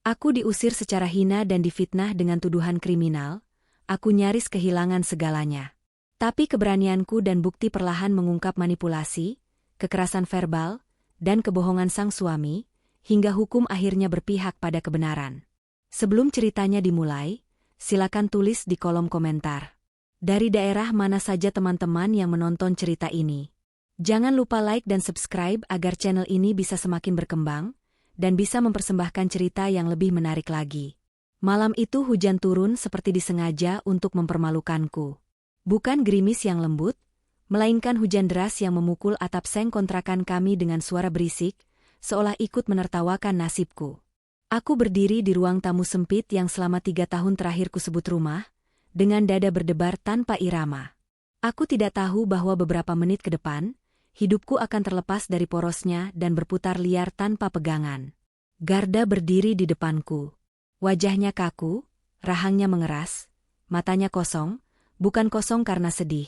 Aku diusir secara hina dan difitnah dengan tuduhan kriminal. Aku nyaris kehilangan segalanya. Tapi keberanianku dan bukti perlahan mengungkap manipulasi, kekerasan verbal, dan kebohongan sang suami, hingga hukum akhirnya berpihak pada kebenaran. Sebelum ceritanya dimulai, silakan tulis di kolom komentar. Dari daerah mana saja teman-teman yang menonton cerita ini? Jangan lupa like dan subscribe agar channel ini bisa semakin berkembang, dan bisa mempersembahkan cerita yang lebih menarik lagi. Malam itu hujan turun seperti disengaja untuk mempermalukanku. Bukan gerimis yang lembut, melainkan hujan deras yang memukul atap seng kontrakan kami dengan suara berisik, seolah ikut menertawakan nasibku. Aku berdiri di ruang tamu sempit yang selama 3 tahun terakhir kusebut rumah, dengan dada berdebar tanpa irama. Aku tidak tahu bahwa beberapa menit ke depan, hidupku akan terlepas dari porosnya dan berputar liar tanpa pegangan. Garda berdiri di depanku. Wajahnya kaku, rahangnya mengeras, matanya kosong, bukan kosong karena sedih,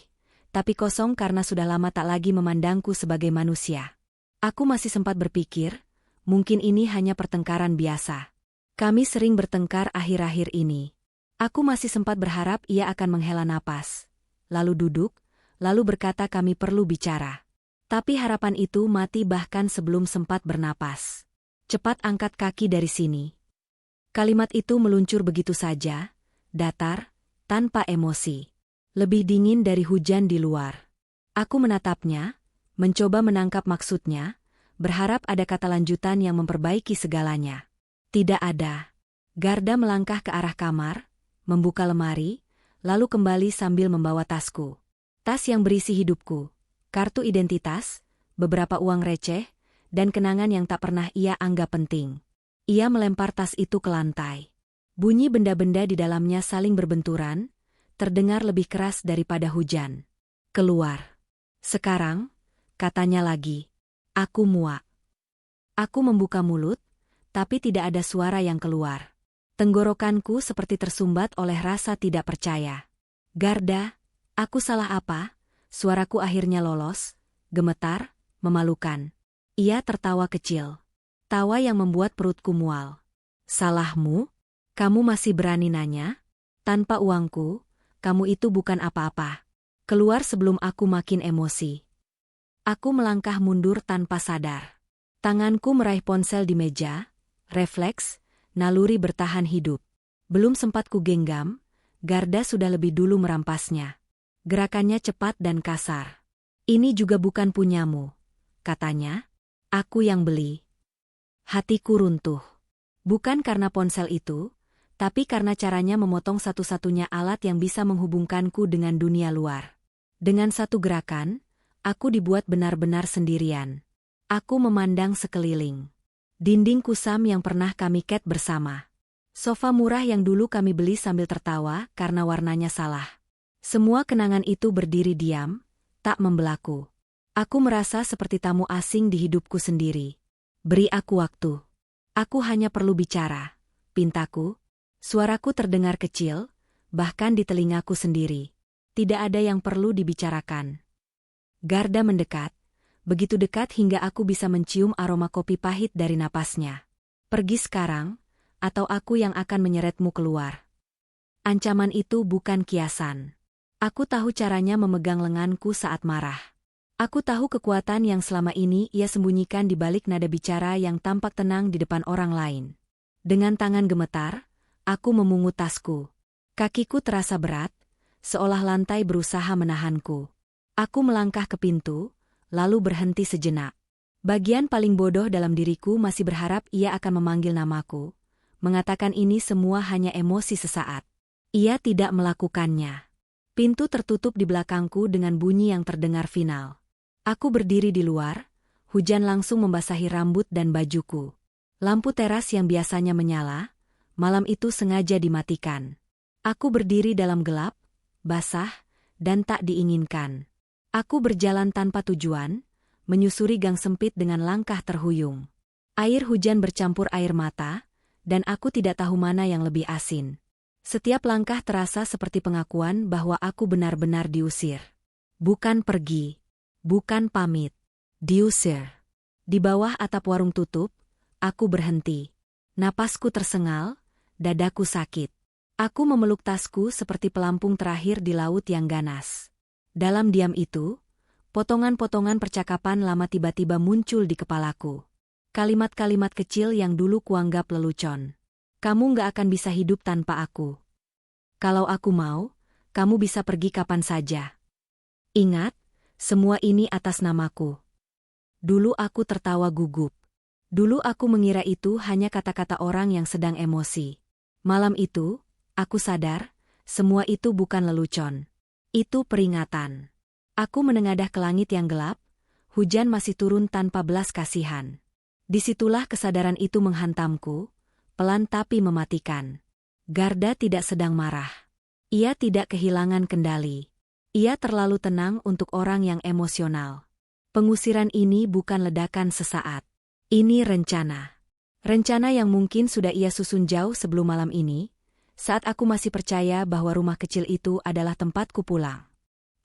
tapi kosong karena sudah lama tak lagi memandangku sebagai manusia. Aku masih sempat berpikir, mungkin ini hanya pertengkaran biasa. Kami sering bertengkar akhir-akhir ini. Aku masih sempat berharap ia akan menghela napas, lalu duduk, lalu berkata kami perlu bicara. Tapi harapan itu mati bahkan sebelum sempat bernapas. Cepat angkat kaki dari sini. Kalimat itu meluncur begitu saja, datar, tanpa emosi. Lebih dingin dari hujan di luar. Aku menatapnya, mencoba menangkap maksudnya, berharap ada kata lanjutan yang memperbaiki segalanya. Tidak ada. Garda melangkah ke arah kamar, membuka lemari, lalu kembali sambil membawa tasku. Tas yang berisi hidupku. Kartu identitas, beberapa uang receh, dan kenangan yang tak pernah ia anggap penting. Ia melempar tas itu ke lantai. Bunyi benda-benda di dalamnya saling berbenturan, terdengar lebih keras daripada hujan. Keluar. Sekarang, katanya lagi. Aku muak. Aku membuka mulut, tapi tidak ada suara yang keluar. Tenggorokanku seperti tersumbat oleh rasa tidak percaya. Garda, aku salah apa? Suaraku akhirnya lolos, gemetar, memalukan. Ia tertawa kecil. Tawa yang membuat perutku mual. Salahmu? Kamu masih berani nanya? Tanpa uangku, kamu itu bukan apa-apa. Keluar sebelum aku makin emosi. Aku melangkah mundur tanpa sadar. Tanganku meraih ponsel di meja, refleks, naluri bertahan hidup. Belum sempat kugenggam, Garda sudah lebih dulu merampasnya. Gerakannya cepat dan kasar. Ini juga bukan punyamu, katanya. Aku yang beli. Hatiku runtuh. Bukan karena ponsel itu, tapi karena caranya memotong satu-satunya alat yang bisa menghubungkanku dengan dunia luar. Dengan satu gerakan, aku dibuat benar-benar sendirian. Aku memandang sekeliling. Dinding kusam yang pernah kami cat bersama. Sofa murah yang dulu kami beli sambil tertawa karena warnanya salah. Semua kenangan itu berdiri diam, tak membelaku. Aku merasa seperti tamu asing di hidupku sendiri. Beri aku waktu. Aku hanya perlu bicara, pintaku. Suaraku terdengar kecil, bahkan di telingaku sendiri. Tidak ada yang perlu dibicarakan. Garda mendekat, begitu dekat hingga aku bisa mencium aroma kopi pahit dari napasnya. Pergi sekarang, atau aku yang akan menyeretmu keluar. Ancaman itu bukan kiasan. Aku tahu caranya memegang lenganku saat marah. Aku tahu kekuatan yang selama ini ia sembunyikan di balik nada bicara yang tampak tenang di depan orang lain. Dengan tangan gemetar, aku memungut tasku. Kakiku terasa berat, seolah lantai berusaha menahanku. Aku melangkah ke pintu, lalu berhenti sejenak. Bagian paling bodoh dalam diriku masih berharap ia akan memanggil namaku, mengatakan ini semua hanya emosi sesaat. Ia tidak melakukannya. Pintu tertutup di belakangku dengan bunyi yang terdengar final. Aku berdiri di luar, hujan langsung membasahi rambut dan bajuku. Lampu teras yang biasanya menyala, malam itu sengaja dimatikan. Aku berdiri dalam gelap, basah, dan tak diinginkan. Aku berjalan tanpa tujuan, menyusuri gang sempit dengan langkah terhuyung. Air hujan bercampur air mata, dan aku tidak tahu mana yang lebih asin. Setiap langkah terasa seperti pengakuan bahwa aku benar-benar diusir. Bukan pergi, bukan pamit, diusir. Di bawah atap warung tutup, aku berhenti. Napasku tersengal, dadaku sakit. Aku memeluk tasku seperti pelampung terakhir di laut yang ganas. Dalam diam itu, potongan-potongan percakapan lama tiba-tiba muncul di kepalaku. Kalimat-kalimat kecil yang dulu kuanggap lelucon. Kamu nggak akan bisa hidup tanpa aku. Kalau aku mau, kamu bisa pergi kapan saja. Ingat, semua ini atas namaku. Dulu aku tertawa gugup. Dulu aku mengira itu hanya kata-kata orang yang sedang emosi. Malam itu, aku sadar, semua itu bukan lelucon. Itu peringatan. Aku menengadah ke langit yang gelap, hujan masih turun tanpa belas kasihan. Disitulah kesadaran itu menghantamku, pelan tapi mematikan. Garda tidak sedang marah. Ia tidak kehilangan kendali. Ia terlalu tenang untuk orang yang emosional. Pengusiran ini bukan ledakan sesaat. Ini rencana. Rencana yang mungkin sudah ia susun jauh sebelum malam ini, saat aku masih percaya bahwa rumah kecil itu adalah tempatku pulang.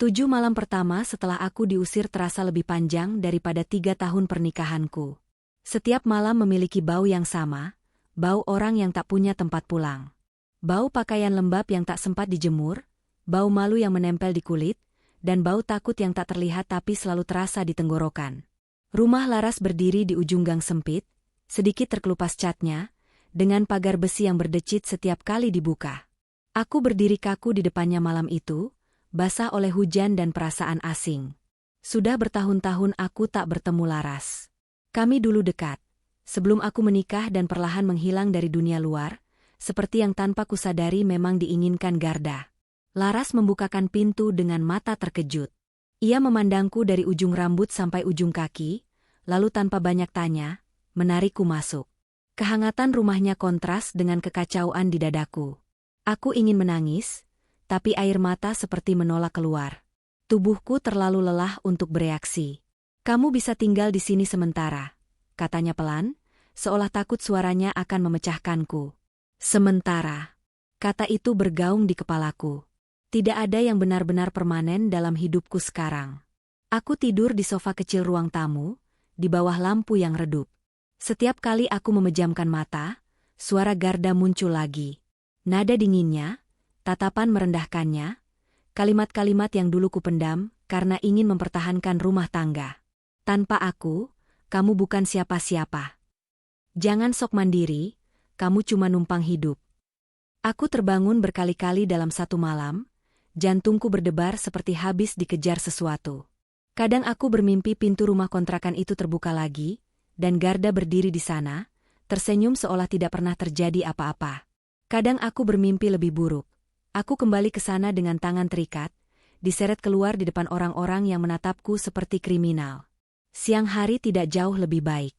7 malam pertama setelah aku diusir terasa lebih panjang daripada 3 tahun pernikahanku. Setiap malam memiliki bau yang sama, bau orang yang tak punya tempat pulang. Bau pakaian lembab yang tak sempat dijemur, bau malu yang menempel di kulit, dan bau takut yang tak terlihat tapi selalu terasa di tenggorokan. Rumah Laras berdiri di ujung gang sempit, sedikit terkelupas catnya, dengan pagar besi yang berdecit setiap kali dibuka. Aku berdiri kaku di depannya malam itu, basah oleh hujan dan perasaan asing. Sudah bertahun-tahun aku tak bertemu Laras. Kami dulu dekat, sebelum aku menikah dan perlahan menghilang dari dunia luar, seperti yang tanpa kusadari memang diinginkan Garda. Laras membukakan pintu dengan mata terkejut. Ia memandangku dari ujung rambut sampai ujung kaki, lalu tanpa banyak tanya, menarikku masuk. Kehangatan rumahnya kontras dengan kekacauan di dadaku. Aku ingin menangis, tapi air mata seperti menolak keluar. Tubuhku terlalu lelah untuk bereaksi. Kamu bisa tinggal di sini sementara, katanya pelan, seolah takut suaranya akan memecahkanku. Sementara. Kata itu bergaung di kepalaku. Tidak ada yang benar-benar permanen dalam hidupku sekarang. Aku tidur di sofa kecil ruang tamu, di bawah lampu yang redup. Setiap kali aku memejamkan mata, suara Garda muncul lagi. Nada dinginnya, tatapan merendahkannya, kalimat-kalimat yang dulu kupendam karena ingin mempertahankan rumah tangga. Tanpa aku, kamu bukan siapa-siapa. Jangan sok mandiri, kamu cuma numpang hidup. Aku terbangun berkali-kali dalam satu malam, jantungku berdebar seperti habis dikejar sesuatu. Kadang aku bermimpi pintu rumah kontrakan itu terbuka lagi, dan Garda berdiri di sana, tersenyum seolah tidak pernah terjadi apa-apa. Kadang aku bermimpi lebih buruk. Aku kembali ke sana dengan tangan terikat, diseret keluar di depan orang-orang yang menatapku seperti kriminal. Siang hari tidak jauh lebih baik.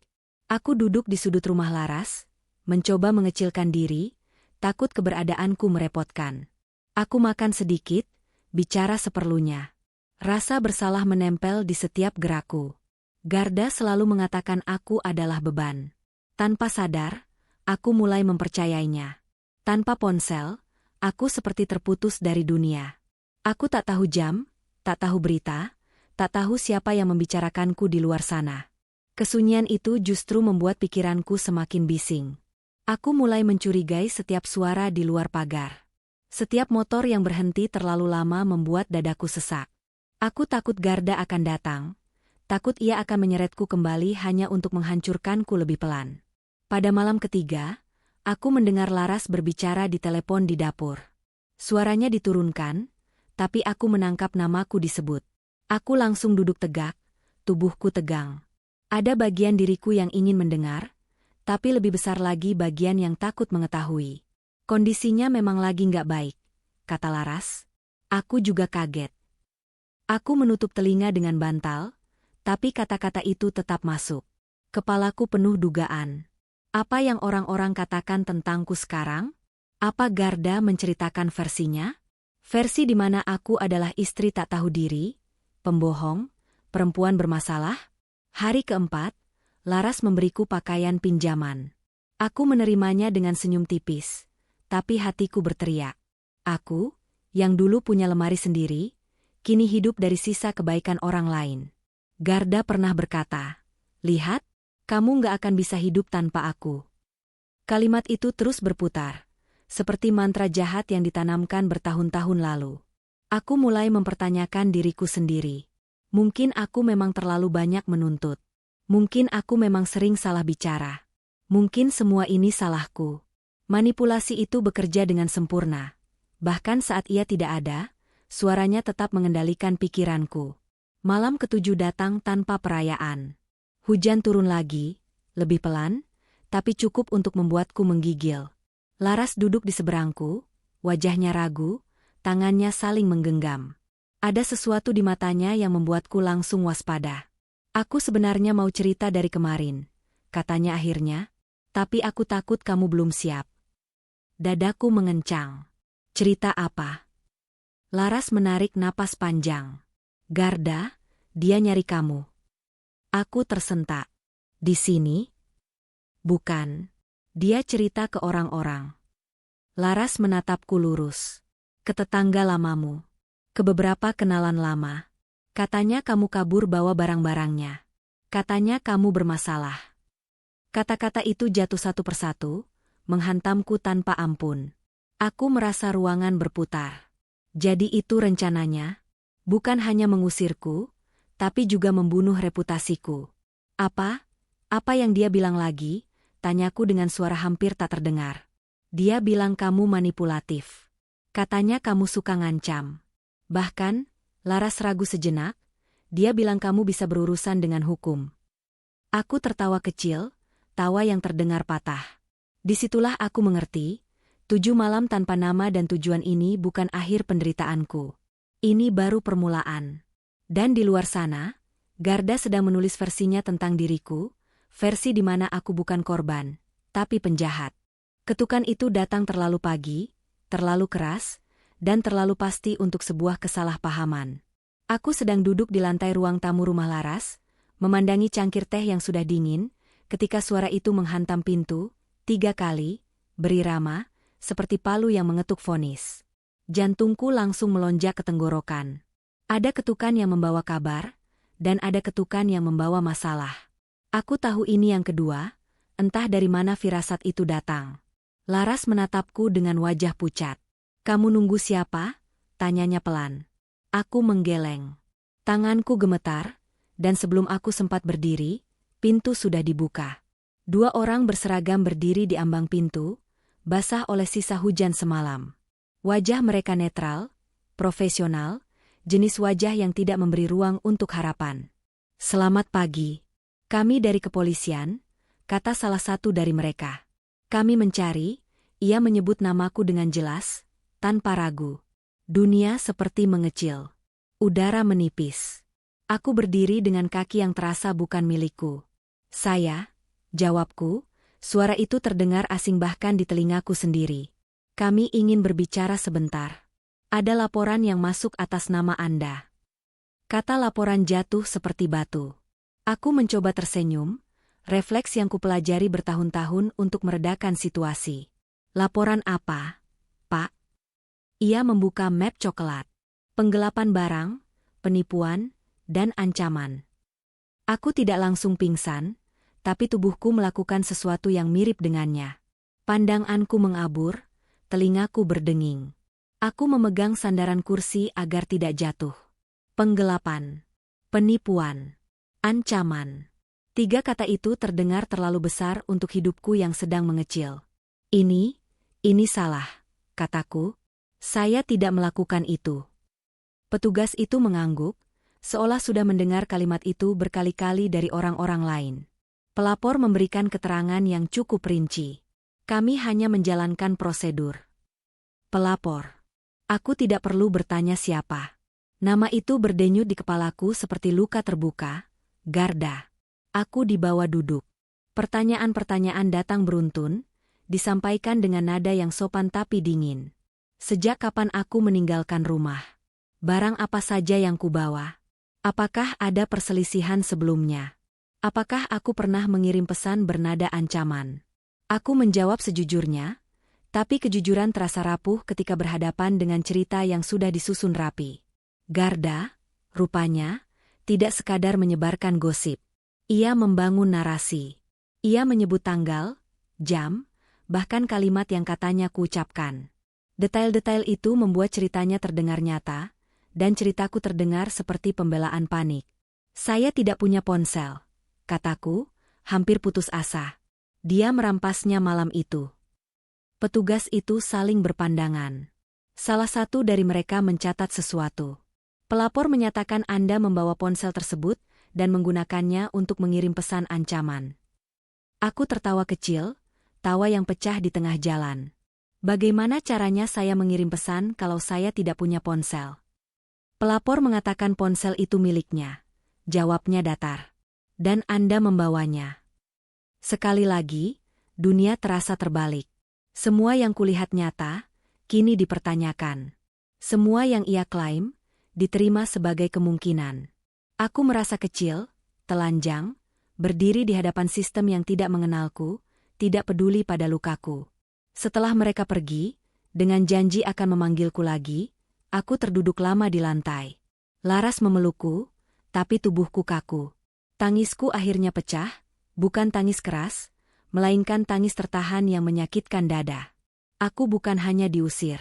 Aku duduk di sudut rumah Laras, mencoba mengecilkan diri, takut keberadaanku merepotkan. Aku makan sedikit, bicara seperlunya. Rasa bersalah menempel di setiap gerakku. Garda selalu mengatakan aku adalah beban. Tanpa sadar, aku mulai mempercayainya. Tanpa ponsel, aku seperti terputus dari dunia. Aku tak tahu jam, tak tahu berita, tak tahu siapa yang membicarakanku di luar sana. Kesunyian itu justru membuat pikiranku semakin bising. Aku mulai mencurigai setiap suara di luar pagar. Setiap motor yang berhenti terlalu lama membuat dadaku sesak. Aku takut Garda akan datang. Takut ia akan menyeretku kembali hanya untuk menghancurkanku lebih pelan. Pada malam ketiga, aku mendengar Laras berbicara di telepon di dapur. Suaranya diturunkan, tapi aku menangkap namaku disebut. Aku langsung duduk tegak, tubuhku tegang. Ada bagian diriku yang ingin mendengar, tapi lebih besar lagi bagian yang takut mengetahui. Kondisinya memang lagi nggak baik, kata Laras. Aku juga kaget. Aku menutup telinga dengan bantal, tapi kata-kata itu tetap masuk. Kepalaku penuh dugaan. Apa yang orang-orang katakan tentangku sekarang? Apa Garda menceritakan versinya? Versi di mana aku adalah istri tak tahu diri, pembohong, perempuan bermasalah? Hari keempat, Laras memberiku pakaian pinjaman. Aku menerimanya dengan senyum tipis, tapi hatiku berteriak. Aku, yang dulu punya lemari sendiri, kini hidup dari sisa kebaikan orang lain. Garda pernah berkata, "Lihat, kamu nggak akan bisa hidup tanpa aku." Kalimat itu terus berputar, seperti mantra jahat yang ditanamkan bertahun-tahun lalu. Aku mulai mempertanyakan diriku sendiri. Mungkin aku memang terlalu banyak menuntut. Mungkin aku memang sering salah bicara. Mungkin semua ini salahku. Manipulasi itu bekerja dengan sempurna. Bahkan saat ia tidak ada, suaranya tetap mengendalikan pikiranku. Malam ketujuh datang tanpa perayaan. Hujan turun lagi, lebih pelan, tapi cukup untuk membuatku menggigil. Laras duduk di seberangku, wajahnya ragu, tangannya saling menggenggam. Ada sesuatu di matanya yang membuatku langsung waspada. Aku sebenarnya mau cerita dari kemarin, katanya akhirnya, tapi aku takut kamu belum siap. Dadaku mengencang. Cerita apa? Laras menarik napas panjang. Garda, dia nyari kamu. Aku tersentak. Di sini? Bukan. Dia cerita ke orang-orang. Laras menatapku lurus. Ke tetangga lamamu. Ke beberapa kenalan lama. Katanya kamu kabur bawa barang-barangnya. Katanya kamu bermasalah. Kata-kata itu jatuh satu persatu, menghantamku tanpa ampun. Aku merasa ruangan berputar. Jadi itu rencananya? Bukan hanya mengusirku, tapi juga membunuh reputasiku. Apa? Apa yang dia bilang lagi? Tanyaku dengan suara hampir tak terdengar. Dia bilang kamu manipulatif. Katanya kamu suka ngancam. Bahkan, Laras ragu sejenak, dia bilang kamu bisa berurusan dengan hukum. Aku tertawa kecil, tawa yang terdengar patah. Disitulah aku mengerti, 7 malam tanpa nama dan tujuan ini bukan akhir penderitaanku. Ini baru permulaan. Dan di luar sana, Garda sedang menulis versinya tentang diriku, versi di mana aku bukan korban, tapi penjahat. Ketukan itu datang terlalu pagi, terlalu keras, dan terlalu pasti untuk sebuah kesalahpahaman. Aku sedang duduk di lantai ruang tamu rumah Laras, memandangi cangkir teh yang sudah dingin, ketika suara itu menghantam pintu, 3 kali, berirama, seperti palu yang mengetuk vonis. Jantungku langsung melonjak ke tenggorokan. Ada ketukan yang membawa kabar, dan ada ketukan yang membawa masalah. Aku tahu ini yang kedua, entah dari mana firasat itu datang. Laras menatapku dengan wajah pucat. Kamu nunggu siapa? Tanyanya pelan. Aku menggeleng. Tanganku gemetar, dan sebelum aku sempat berdiri, pintu sudah dibuka. 2 orang berseragam berdiri di ambang pintu, basah oleh sisa hujan semalam. Wajah mereka netral, profesional, jenis wajah yang tidak memberi ruang untuk harapan. Selamat pagi. Kami dari kepolisian, kata salah satu dari mereka. Kami mencari, ia menyebut namaku dengan jelas, tanpa ragu. Dunia seperti mengecil. Udara menipis. Aku berdiri dengan kaki yang terasa bukan milikku. Saya, jawabku, suara itu terdengar asing bahkan di telingaku sendiri. Kami ingin berbicara sebentar. Ada laporan yang masuk atas nama Anda. Kata laporan jatuh seperti batu. Aku mencoba tersenyum, refleks yang kupelajari bertahun-tahun untuk meredakan situasi. Laporan apa, Pak? Ia membuka map coklat. Penggelapan barang, penipuan, dan ancaman. Aku tidak langsung pingsan, tapi tubuhku melakukan sesuatu yang mirip dengannya. Pandanganku mengabur, telingaku berdenging. Aku memegang sandaran kursi agar tidak jatuh. Penggelapan, penipuan, ancaman. 3 kata itu terdengar terlalu besar untuk hidupku yang sedang mengecil. Ini salah, kataku. Saya tidak melakukan itu. Petugas itu mengangguk, seolah sudah mendengar kalimat itu berkali-kali dari orang-orang lain. Pelapor memberikan keterangan yang cukup rinci. Kami hanya menjalankan prosedur. Pelapor. Aku tidak perlu bertanya siapa. Nama itu berdenyut di kepalaku seperti luka terbuka. Garda. Aku dibawa duduk. Pertanyaan-pertanyaan datang beruntun, disampaikan dengan nada yang sopan tapi dingin. Sejak kapan aku meninggalkan rumah? Barang apa saja yang kubawa? Apakah ada perselisihan sebelumnya? Apakah aku pernah mengirim pesan bernada ancaman? Aku menjawab sejujurnya, tapi kejujuran terasa rapuh ketika berhadapan dengan cerita yang sudah disusun rapi. Garda, rupanya, tidak sekadar menyebarkan gosip. Ia membangun narasi. Ia menyebut tanggal, jam, bahkan kalimat yang katanya kuucapkan. Detail-detail itu membuat ceritanya terdengar nyata, dan ceritaku terdengar seperti pembelaan panik. Saya tidak punya ponsel, kataku, hampir putus asa. Dia merampasnya malam itu. Petugas itu saling berpandangan. Salah satu dari mereka mencatat sesuatu. Pelapor menyatakan Anda membawa ponsel tersebut dan menggunakannya untuk mengirim pesan ancaman. Aku tertawa kecil, tawa yang pecah di tengah jalan. Bagaimana caranya saya mengirim pesan kalau saya tidak punya ponsel? Pelapor mengatakan ponsel itu miliknya. Jawabnya datar. Dan Anda membawanya. Sekali lagi, dunia terasa terbalik. Semua yang kulihat nyata, kini dipertanyakan. Semua yang ia klaim, diterima sebagai kemungkinan. Aku merasa kecil, telanjang, berdiri di hadapan sistem yang tidak mengenalku, tidak peduli pada lukaku. Setelah mereka pergi, dengan janji akan memanggilku lagi, aku terduduk lama di lantai. Laras memelukku, tapi tubuhku kaku. Tangisku akhirnya pecah, bukan tangis keras, melainkan tangis tertahan yang menyakitkan dada. Aku bukan hanya diusir.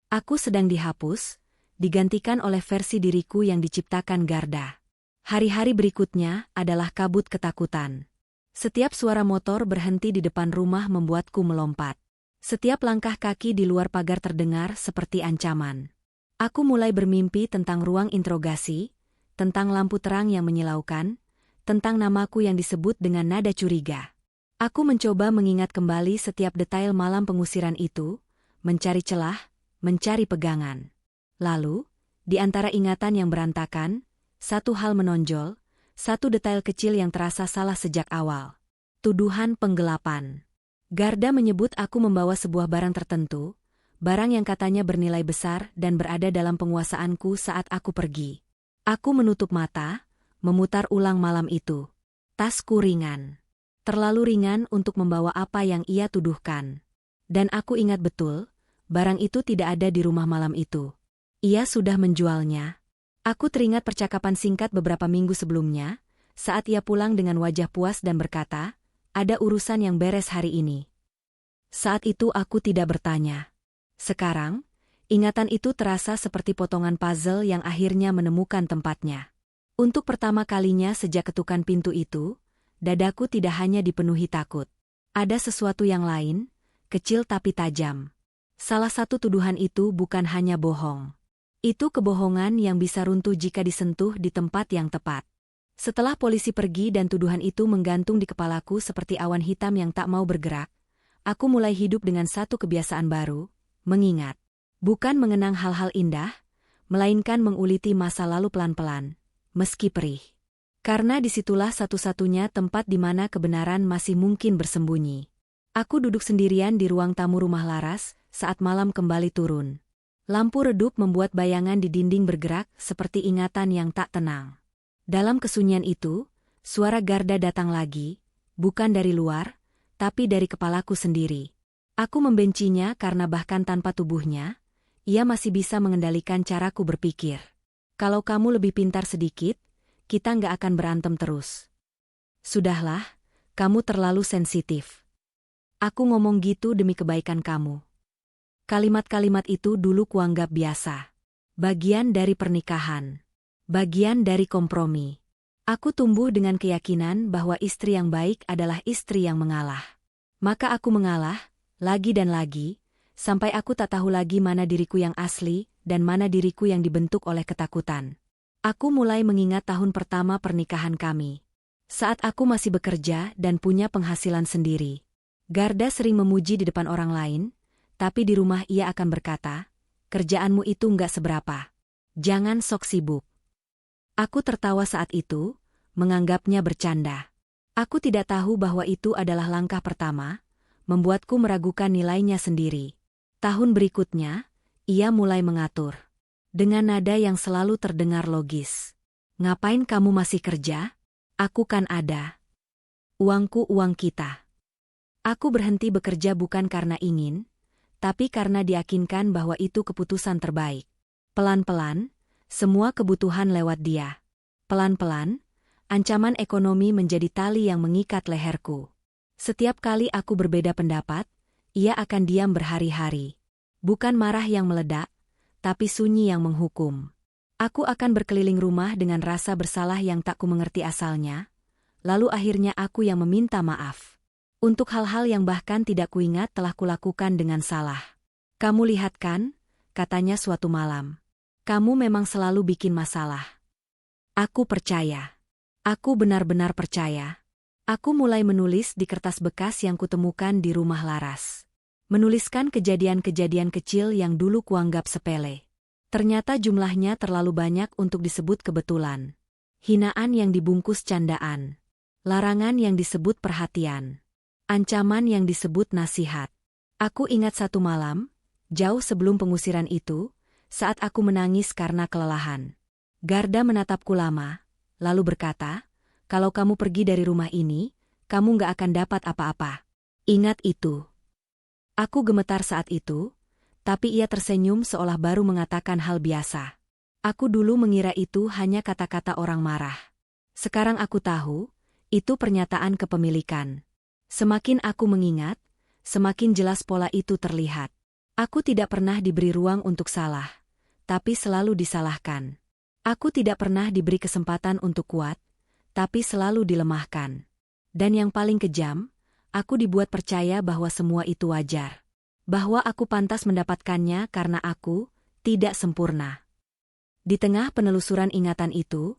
Aku sedang dihapus, digantikan oleh versi diriku yang diciptakan Garda. Hari-hari berikutnya adalah kabut ketakutan. Setiap suara motor berhenti di depan rumah membuatku melompat. Setiap langkah kaki di luar pagar terdengar seperti ancaman. Aku mulai bermimpi tentang ruang interogasi, tentang lampu terang yang menyilaukan, tentang namaku yang disebut dengan nada curiga. Aku mencoba mengingat kembali setiap detail malam pengusiran itu, mencari celah, mencari pegangan. Lalu, di antara ingatan yang berantakan, satu hal menonjol, satu detail kecil yang terasa salah sejak awal. Tuduhan penggelapan. Garda menyebut aku membawa sebuah barang tertentu, barang yang katanya bernilai besar dan berada dalam penguasaanku saat aku pergi. Aku menutup mata, memutar ulang malam itu. Tasku ringan. Terlalu ringan untuk membawa apa yang ia tuduhkan. Dan aku ingat betul, barang itu tidak ada di rumah malam itu. Ia sudah menjualnya. Aku teringat percakapan singkat beberapa minggu sebelumnya, saat ia pulang dengan wajah puas dan berkata, ada urusan yang beres hari ini. Saat itu aku tidak bertanya. Sekarang, ingatan itu terasa seperti potongan puzzle yang akhirnya menemukan tempatnya. Untuk pertama kalinya sejak ketukan pintu itu, dadaku tidak hanya dipenuhi takut. Ada sesuatu yang lain, kecil tapi tajam. Salah satu tuduhan itu bukan hanya bohong. Itu kebohongan yang bisa runtuh jika disentuh di tempat yang tepat. Setelah polisi pergi dan tuduhan itu menggantung di kepalaku seperti awan hitam yang tak mau bergerak, aku mulai hidup dengan satu kebiasaan baru, mengingat. Bukan mengenang hal-hal indah, melainkan menguliti masa lalu pelan-pelan, meski perih. Karena disitulah satu-satunya tempat di mana kebenaran masih mungkin bersembunyi. Aku duduk sendirian di ruang tamu rumah Laras saat malam kembali turun. Lampu redup membuat bayangan di dinding bergerak seperti ingatan yang tak tenang. Dalam kesunyian itu, suara Garda datang lagi, bukan dari luar, tapi dari kepalaku sendiri. Aku membencinya karena bahkan tanpa tubuhnya, ia masih bisa mengendalikan caraku berpikir. Kalau kamu lebih pintar sedikit, kita nggak akan berantem terus. Sudahlah, kamu terlalu sensitif. Aku ngomong gitu demi kebaikan kamu. Kalimat-kalimat itu dulu kuanggap biasa. Bagian dari pernikahan. Bagian dari kompromi. Aku tumbuh dengan keyakinan bahwa istri yang baik adalah istri yang mengalah. Maka aku mengalah, lagi dan lagi, sampai aku tak tahu lagi mana diriku yang asli dan mana diriku yang dibentuk oleh ketakutan. Aku mulai mengingat tahun pertama pernikahan kami. Saat aku masih bekerja dan punya penghasilan sendiri. Garda sering memuji di depan orang lain, tapi di rumah ia akan berkata, kerjaanmu itu nggak seberapa. Jangan sok sibuk. Aku tertawa saat itu, menganggapnya bercanda. Aku tidak tahu bahwa itu adalah langkah pertama, membuatku meragukan nilainya sendiri. Tahun berikutnya, ia mulai mengatur. Dengan nada yang selalu terdengar logis. Ngapain kamu masih kerja? Aku kan ada. Uangku uang kita. Aku berhenti bekerja bukan karena ingin, tapi karena diyakinkan bahwa itu keputusan terbaik. Pelan-pelan, semua kebutuhan lewat dia. Pelan-pelan, ancaman ekonomi menjadi tali yang mengikat leherku. Setiap kali aku berbeda pendapat, ia akan diam berhari-hari. Bukan marah yang meledak, tapi sunyi yang menghukum. Aku akan berkeliling rumah dengan rasa bersalah yang tak kumengerti asalnya, lalu akhirnya aku yang meminta maaf. Untuk hal-hal yang bahkan tidak kuingat telah kulakukan dengan salah. Kamu lihat kan, katanya suatu malam. Kamu memang selalu bikin masalah. Aku percaya. Aku benar-benar percaya. Aku mulai menulis di kertas bekas yang kutemukan di rumah Laras. Menuliskan kejadian-kejadian kecil yang dulu kuanggap sepele. Ternyata jumlahnya terlalu banyak untuk disebut kebetulan. Hinaan yang dibungkus candaan. Larangan yang disebut perhatian. Ancaman yang disebut nasihat. Aku ingat satu malam, jauh sebelum pengusiran itu, saat aku menangis karena kelelahan. Garda menatapku lama, lalu berkata, kalau kamu pergi dari rumah ini, kamu gak akan dapat apa-apa. Ingat itu. Aku gemetar saat itu, tapi ia tersenyum seolah baru mengatakan hal biasa. Aku dulu mengira itu hanya kata-kata orang marah. Sekarang aku tahu, itu pernyataan kepemilikan. Semakin aku mengingat, semakin jelas pola itu terlihat. Aku tidak pernah diberi ruang untuk salah, tapi selalu disalahkan. Aku tidak pernah diberi kesempatan untuk kuat, tapi selalu dilemahkan. Dan yang paling kejam, aku dibuat percaya bahwa semua itu wajar. Bahwa aku pantas mendapatkannya karena aku tidak sempurna. Di tengah penelusuran ingatan itu,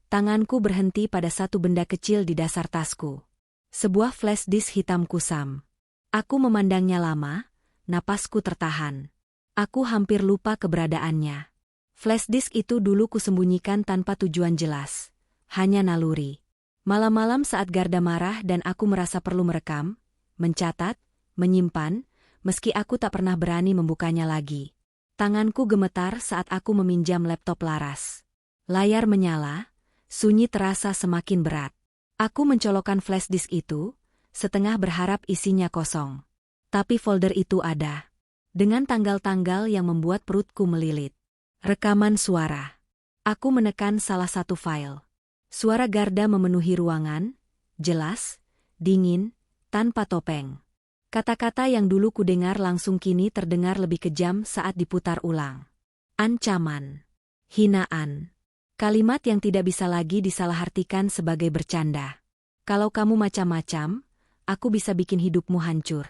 tanganku berhenti pada satu benda kecil di dasar tasku. Sebuah flash disk hitam kusam. Aku memandangnya lama, napasku tertahan. Aku hampir lupa keberadaannya. Flash disk itu dulu kusembunyikan tanpa tujuan jelas. Hanya naluri. Malam-malam saat Garda marah dan aku merasa perlu merekam, mencatat, menyimpan, meski aku tak pernah berani membukanya lagi. Tanganku gemetar saat aku meminjam laptop Laras. Layar menyala, sunyi terasa semakin berat. Aku mencolokkan flash disk itu, setengah berharap isinya kosong. Tapi folder itu ada. Dengan tanggal-tanggal yang membuat perutku melilit. Rekaman suara. Aku menekan salah satu file. Suara Garda memenuhi ruangan, jelas, dingin, tanpa topeng. Kata-kata yang dulu kudengar langsung kini terdengar lebih kejam saat diputar ulang. Ancaman. Hinaan. Kalimat yang tidak bisa lagi disalahartikan sebagai bercanda. Kalau kamu macam-macam, aku bisa bikin hidupmu hancur.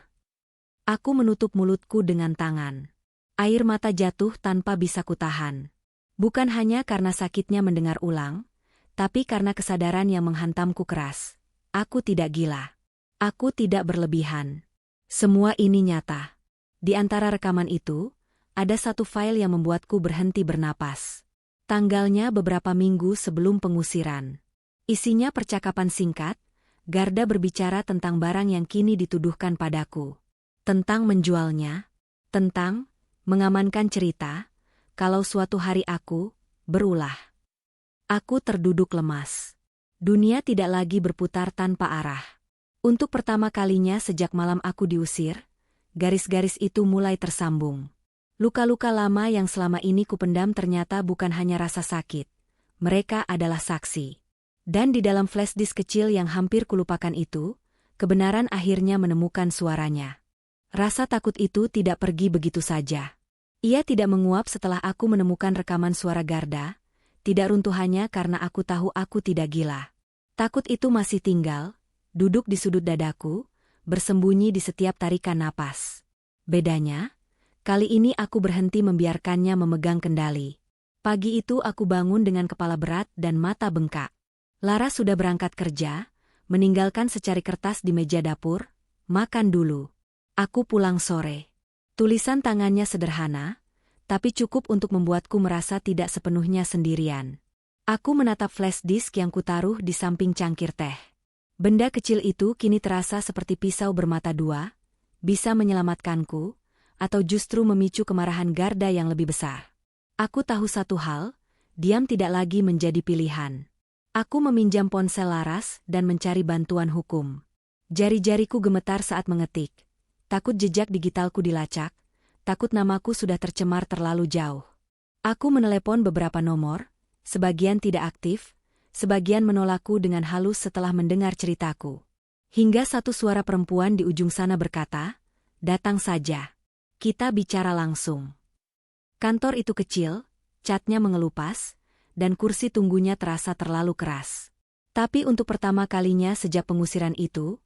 Aku menutup mulutku dengan tangan. Air mata jatuh tanpa bisa kutahan. Bukan hanya karena sakitnya mendengar ulang, tapi karena kesadaran yang menghantamku keras. Aku tidak gila. Aku tidak berlebihan. Semua ini nyata. Di antara rekaman itu, ada satu file yang membuatku berhenti bernapas. Tanggalnya beberapa minggu sebelum pengusiran. Isinya percakapan singkat, Garda berbicara tentang barang yang kini dituduhkan padaku. Tentang menjualnya, tentang mengamankan cerita, kalau suatu hari aku berulah. Aku terduduk lemas. Dunia tidak lagi berputar tanpa arah. Untuk pertama kalinya sejak malam aku diusir, garis-garis itu mulai tersambung. Luka-luka lama yang selama ini kupendam ternyata bukan hanya rasa sakit. Mereka adalah saksi. Dan di dalam flash disk kecil yang hampir kulupakan itu, kebenaran akhirnya menemukan suaranya. Rasa takut itu tidak pergi begitu saja. Ia tidak menguap setelah aku menemukan rekaman suara Garda, tidak runtuh hanya karena aku tahu aku tidak gila. Takut itu masih tinggal, duduk di sudut dadaku, bersembunyi di setiap tarikan napas. Bedanya, kali ini aku berhenti membiarkannya memegang kendali. Pagi itu aku bangun dengan kepala berat dan mata bengkak. Lara sudah berangkat kerja, meninggalkan secari kertas di meja dapur. Makan dulu. Aku pulang sore. Tulisan tangannya sederhana, tapi cukup untuk membuatku merasa tidak sepenuhnya sendirian. Aku menatap flash disk yang kutaruh di samping cangkir teh. Benda kecil itu kini terasa seperti pisau bermata dua, bisa menyelamatkanku, atau justru memicu kemarahan Garda yang lebih besar. Aku tahu satu hal, diam tidak lagi menjadi pilihan. Aku meminjam ponsel Laras dan mencari bantuan hukum. Jari-jariku gemetar saat mengetik. Takut jejak digitalku dilacak, takut namaku sudah tercemar terlalu jauh. Aku menelepon beberapa nomor, sebagian tidak aktif, sebagian menolakku dengan halus setelah mendengar ceritaku. Hingga satu suara perempuan di ujung sana berkata, Datang saja. Kita bicara langsung. Kantor itu kecil, catnya mengelupas, dan kursi tunggunya terasa terlalu keras. Tapi untuk pertama kalinya sejak pengusiran itu,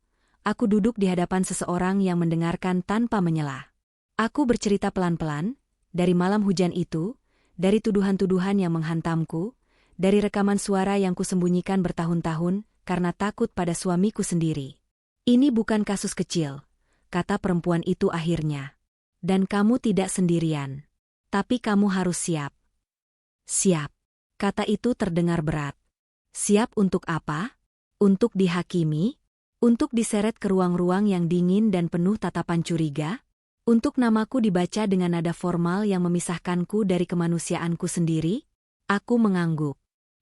aku duduk di hadapan seseorang yang mendengarkan tanpa menyela. Aku bercerita pelan-pelan, dari malam hujan itu, dari tuduhan-tuduhan yang menghantamku, dari rekaman suara yang kusembunyikan bertahun-tahun karena takut pada suamiku sendiri. Ini bukan kasus kecil, kata perempuan itu akhirnya. Dan kamu tidak sendirian. Tapi kamu harus siap. Siap. Kata itu terdengar berat. Siap untuk apa? Untuk dihakimi? Untuk diseret ke ruang-ruang yang dingin dan penuh tatapan curiga? Untuk namaku dibaca dengan nada formal yang memisahkanku dari kemanusiaanku sendiri? Aku mengangguk.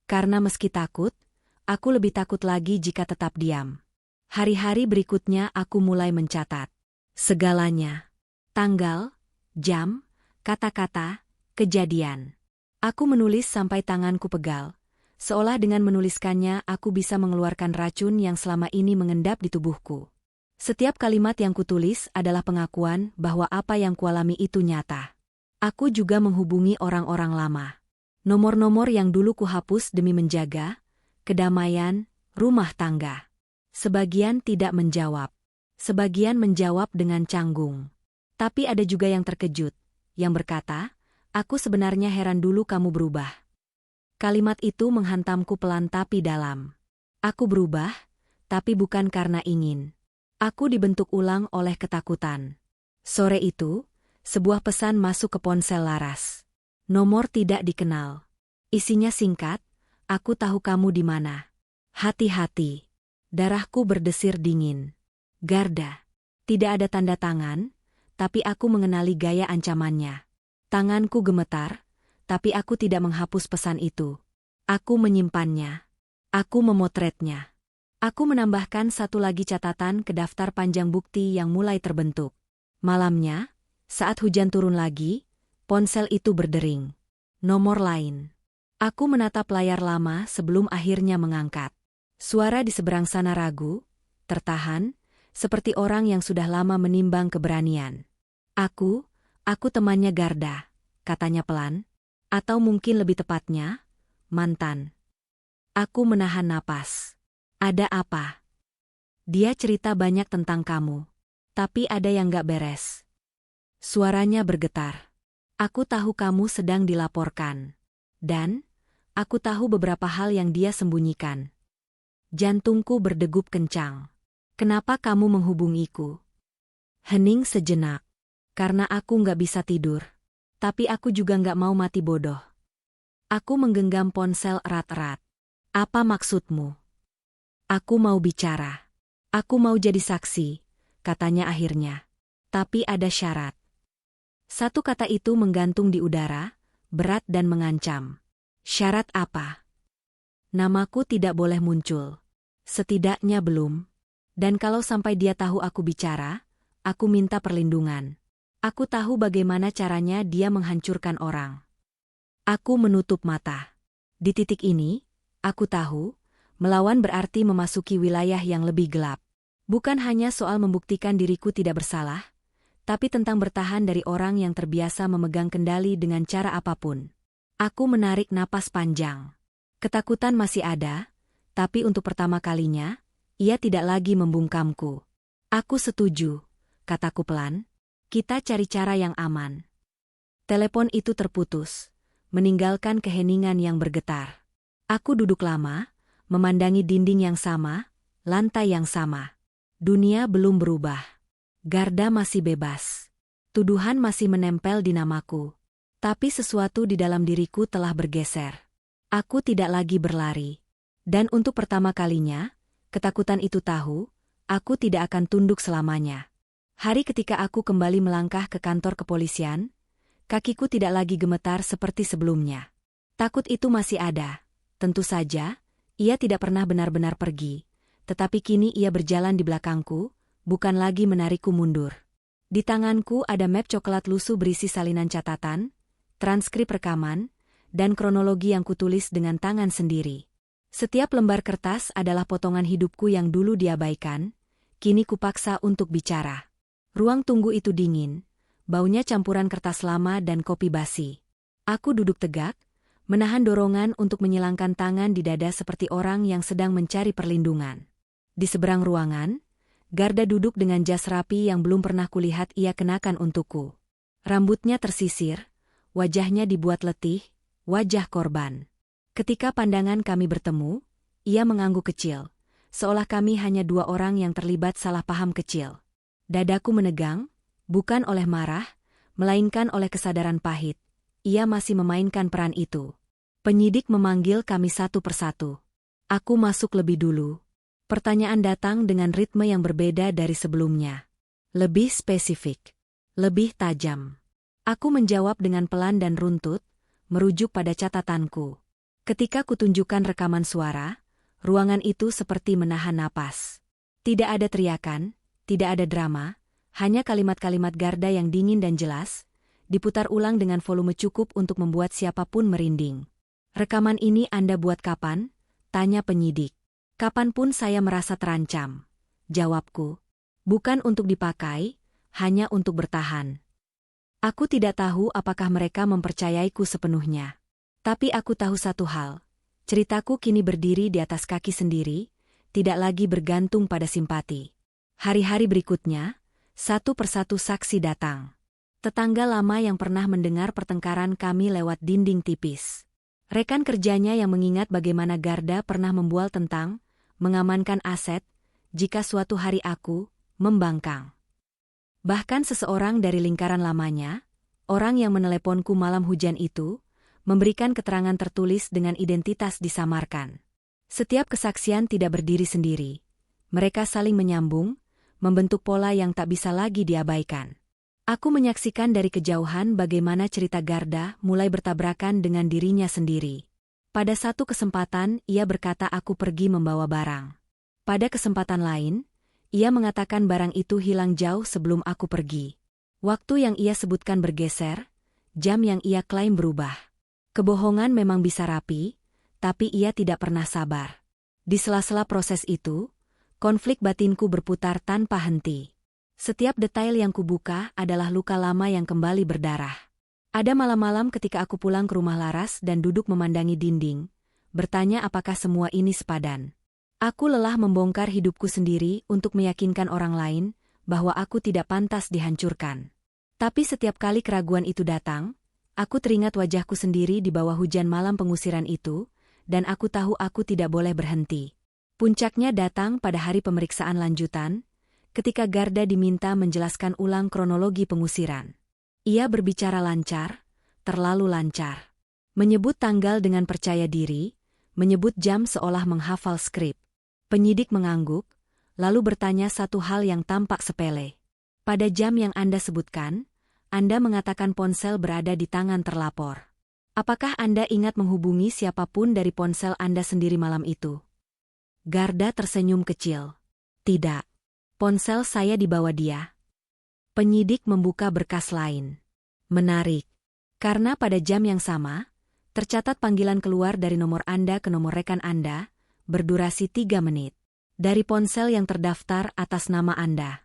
Karena meski takut, aku lebih takut lagi jika tetap diam. Hari-hari berikutnya aku mulai mencatat. Segalanya. Tanggal, jam, kata-kata, kejadian. Aku menulis sampai tanganku pegal. Seolah dengan menuliskannya aku bisa mengeluarkan racun yang selama ini mengendap di tubuhku. Setiap kalimat yang kutulis adalah pengakuan bahwa apa yang kualami itu nyata. Aku juga menghubungi orang-orang lama. Nomor-nomor yang dulu kuhapus demi menjaga kedamaian rumah tangga. Sebagian tidak menjawab. Sebagian menjawab dengan canggung. Tapi ada juga yang terkejut, yang berkata, "Aku sebenarnya heran dulu kamu berubah." Kalimat itu menghantamku pelan tapi dalam. Aku berubah, tapi bukan karena ingin. Aku dibentuk ulang oleh ketakutan. Sore itu, sebuah pesan masuk ke ponsel Laras. Nomor tidak dikenal. Isinya singkat, "Aku tahu kamu di mana. Hati-hati." Darahku berdesir dingin. Garda. Tidak ada tanda tangan, tapi aku mengenali gaya ancamannya. Tanganku gemetar, tapi aku tidak menghapus pesan itu. Aku menyimpannya. Aku memotretnya. Aku menambahkan satu lagi catatan ke daftar panjang bukti yang mulai terbentuk. Malamnya, saat hujan turun lagi, ponsel itu berdering. Nomor lain. Aku menatap layar lama sebelum akhirnya mengangkat. Suara di seberang sana ragu, tertahan, seperti orang yang sudah lama menimbang keberanian. Aku temannya Garda, katanya pelan. Atau mungkin lebih tepatnya, mantan. Aku menahan napas. Ada apa? Dia cerita banyak tentang kamu. Tapi ada yang gak beres. Suaranya bergetar. Aku tahu kamu sedang dilaporkan. Dan, aku tahu beberapa hal yang dia sembunyikan. Jantungku berdegup kencang. Kenapa kamu menghubungiku? Hening sejenak. Karena aku gak bisa tidur. Tapi aku juga gak mau mati bodoh. Aku menggenggam ponsel erat-erat. Apa maksudmu? Aku mau bicara. Aku mau jadi saksi, katanya akhirnya. Tapi ada syarat. Satu kata itu menggantung di udara, berat dan mengancam. Syarat apa? Namaku tidak boleh muncul. Setidaknya belum. Dan kalau sampai dia tahu aku bicara, aku minta perlindungan. Aku tahu bagaimana caranya dia menghancurkan orang. Aku menutup mata. Di titik ini, aku tahu, melawan berarti memasuki wilayah yang lebih gelap. Bukan hanya soal membuktikan diriku tidak bersalah, tapi tentang bertahan dari orang yang terbiasa memegang kendali dengan cara apapun. Aku menarik napas panjang. Ketakutan masih ada, tapi untuk pertama kalinya, ia tidak lagi membungkamku. Aku setuju, kataku pelan. Kita cari cara yang aman. Telepon itu terputus, meninggalkan keheningan yang bergetar. Aku duduk lama, memandangi dinding yang sama, lantai yang sama. Dunia belum berubah. Garda masih bebas. Tuduhan masih menempel di namaku. Tapi sesuatu di dalam diriku telah bergeser. Aku tidak lagi berlari. Dan untuk pertama kalinya, ketakutan itu tahu, aku tidak akan tunduk selamanya. Hari ketika aku kembali melangkah ke kantor kepolisian, kakiku tidak lagi gemetar seperti sebelumnya. Takut itu masih ada. Tentu saja, ia tidak pernah benar-benar pergi. Tetapi kini ia berjalan di belakangku, bukan lagi menarikku mundur. Di tanganku ada map coklat lusuh berisi salinan catatan, transkrip rekaman, dan kronologi yang kutulis dengan tangan sendiri. Setiap lembar kertas adalah potongan hidupku yang dulu diabaikan, kini kupaksa untuk bicara. Ruang tunggu itu dingin, baunya campuran kertas lama dan kopi basi. Aku duduk tegak, menahan dorongan untuk menyilangkan tangan di dada seperti orang yang sedang mencari perlindungan. Di seberang ruangan, Garda duduk dengan jas rapi yang belum pernah kulihat ia kenakan untukku. Rambutnya tersisir, wajahnya dibuat letih, wajah korban. Ketika pandangan kami bertemu, ia mengangguk kecil, seolah kami hanya dua orang yang terlibat salah paham kecil. Dadaku menegang, bukan oleh marah, melainkan oleh kesadaran pahit. Ia masih memainkan peran itu. Penyidik memanggil kami satu persatu. Aku masuk lebih dulu. Pertanyaan datang dengan ritme yang berbeda dari sebelumnya. Lebih spesifik. Lebih tajam. Aku menjawab dengan pelan dan runtut, merujuk pada catatanku. Ketika kutunjukkan rekaman suara, ruangan itu seperti menahan napas. Tidak ada teriakan, tidak ada drama, hanya kalimat-kalimat Garda yang dingin dan jelas, diputar ulang dengan volume cukup untuk membuat siapapun merinding. Rekaman ini Anda buat kapan? Tanya penyidik. Kapanpun saya merasa terancam. Jawabku. Bukan untuk dipakai, hanya untuk bertahan. Aku tidak tahu apakah mereka mempercayaiku sepenuhnya. Tapi aku tahu satu hal. Ceritaku kini berdiri di atas kaki sendiri, tidak lagi bergantung pada simpati. Hari-hari berikutnya, satu persatu saksi datang. Tetangga lama yang pernah mendengar pertengkaran kami lewat dinding tipis. Rekan kerjanya yang mengingat bagaimana Garda pernah membual tentang mengamankan aset jika suatu hari aku membangkang. Bahkan seseorang dari lingkaran lamanya, orang yang meneleponku malam hujan itu, memberikan keterangan tertulis dengan identitas disamarkan. Setiap kesaksian tidak berdiri sendiri. Mereka saling menyambung, membentuk pola yang tak bisa lagi diabaikan. Aku menyaksikan dari kejauhan bagaimana cerita Garda mulai bertabrakan dengan dirinya sendiri. Pada satu kesempatan, ia berkata aku pergi membawa barang. Pada kesempatan lain, ia mengatakan barang itu hilang jauh sebelum aku pergi. Waktu yang ia sebutkan bergeser, jam yang ia klaim berubah. Kebohongan memang bisa rapi, tapi ia tidak pernah sabar. Di sela-sela proses itu, konflik batinku berputar tanpa henti. Setiap detail yang kubuka adalah luka lama yang kembali berdarah. Ada malam-malam ketika aku pulang ke rumah Laras dan duduk memandangi dinding, bertanya apakah semua ini sepadan. Aku lelah membongkar hidupku sendiri untuk meyakinkan orang lain bahwa aku tidak pantas dihancurkan. Tapi setiap kali keraguan itu datang, aku teringat wajahku sendiri di bawah hujan malam pengusiran itu, dan aku tahu aku tidak boleh berhenti. Puncaknya datang pada hari pemeriksaan lanjutan, ketika Garda diminta menjelaskan ulang kronologi pengusiran. Ia berbicara lancar, terlalu lancar. Menyebut tanggal dengan percaya diri, menyebut jam seolah menghafal skrip. Penyidik mengangguk, lalu bertanya satu hal yang tampak sepele. Pada jam yang Anda sebutkan, Anda mengatakan ponsel berada di tangan terlapor. Apakah Anda ingat menghubungi siapapun dari ponsel Anda sendiri malam itu? Garda tersenyum kecil. Tidak. Ponsel saya dibawa dia. Penyidik membuka berkas lain. Menarik. Karena pada jam yang sama, tercatat panggilan keluar dari nomor Anda ke nomor rekan Anda, berdurasi 3 menit. Dari ponsel yang terdaftar atas nama Anda.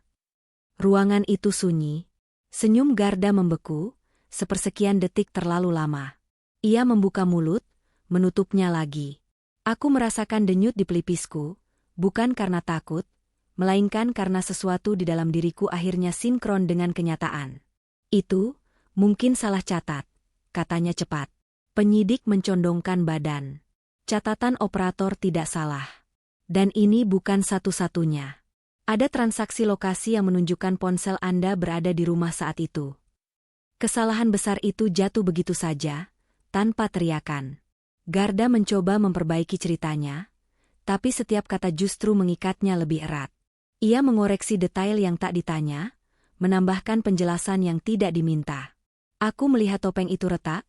Ruangan itu sunyi. Senyum Garda membeku, sepersekian detik terlalu lama. Ia membuka mulut, menutupnya lagi. Aku merasakan denyut di pelipisku, bukan karena takut, melainkan karena sesuatu di dalam diriku akhirnya sinkron dengan kenyataan. Itu, mungkin salah catat, katanya cepat. Penyidik mencondongkan badan. Catatan operator tidak salah. Dan ini bukan satu-satunya. Ada transaksi lokasi yang menunjukkan ponsel Anda berada di rumah saat itu. Kesalahan besar itu jatuh begitu saja, tanpa teriakan. Garda mencoba memperbaiki ceritanya, tapi setiap kata justru mengikatnya lebih erat. Ia mengoreksi detail yang tak ditanya, menambahkan penjelasan yang tidak diminta. Aku melihat topeng itu retak,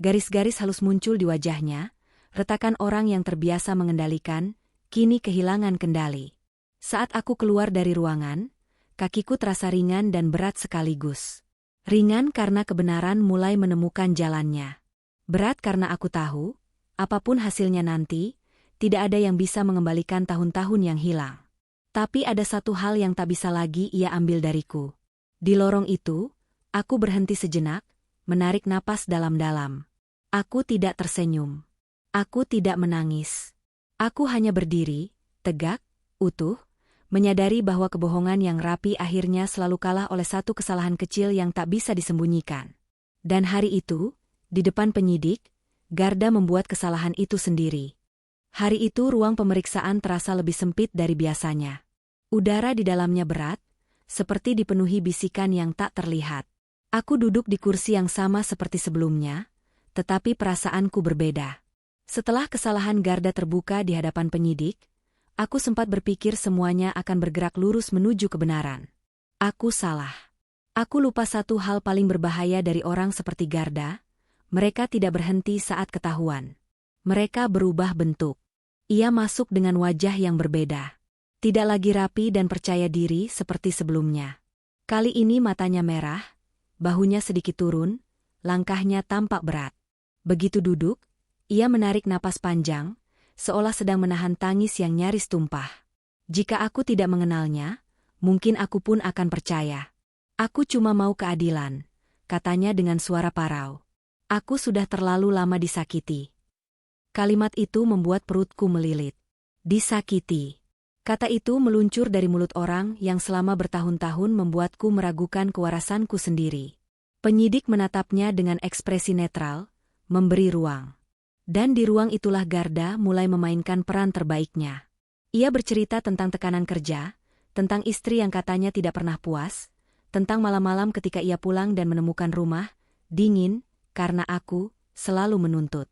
garis-garis halus muncul di wajahnya, retakan orang yang terbiasa mengendalikan, kini kehilangan kendali. Saat aku keluar dari ruangan, kakiku terasa ringan dan berat sekaligus. Ringan karena kebenaran mulai menemukan jalannya. Berat karena aku tahu, apapun hasilnya nanti, tidak ada yang bisa mengembalikan tahun-tahun yang hilang. Tapi ada satu hal yang tak bisa lagi ia ambil dariku. Di lorong itu, aku berhenti sejenak, menarik napas dalam-dalam. Aku tidak tersenyum. Aku tidak menangis. Aku hanya berdiri, tegak, utuh, menyadari bahwa kebohongan yang rapi akhirnya selalu kalah oleh satu kesalahan kecil yang tak bisa disembunyikan. Dan hari itu, di depan penyidik, Garda membuat kesalahan itu sendiri. Hari itu ruang pemeriksaan terasa lebih sempit dari biasanya. Udara di dalamnya berat, seperti dipenuhi bisikan yang tak terlihat. Aku duduk di kursi yang sama seperti sebelumnya, tetapi perasaanku berbeda. Setelah kesalahan Garda terbuka di hadapan penyidik, aku sempat berpikir semuanya akan bergerak lurus menuju kebenaran. Aku salah. Aku lupa satu hal paling berbahaya dari orang seperti Garda, mereka tidak berhenti saat ketahuan. Mereka berubah bentuk. Ia masuk dengan wajah yang berbeda. Tidak lagi rapi dan percaya diri seperti sebelumnya. Kali ini matanya merah, bahunya sedikit turun, langkahnya tampak berat. Begitu duduk, ia menarik napas panjang, seolah sedang menahan tangis yang nyaris tumpah. Jika aku tidak mengenalnya, mungkin aku pun akan percaya. Aku cuma mau keadilan, katanya dengan suara parau. Aku sudah terlalu lama disakiti. Kalimat itu membuat perutku melilit. Disakiti. Kata itu meluncur dari mulut orang yang selama bertahun-tahun membuatku meragukan kewarasanku sendiri. Penyidik menatapnya dengan ekspresi netral, memberi ruang. Dan di ruang itulah Garda mulai memainkan peran terbaiknya. Ia bercerita tentang tekanan kerja, tentang istri yang katanya tidak pernah puas, tentang malam-malam ketika ia pulang dan menemukan rumah dingin, karena aku selalu menuntut.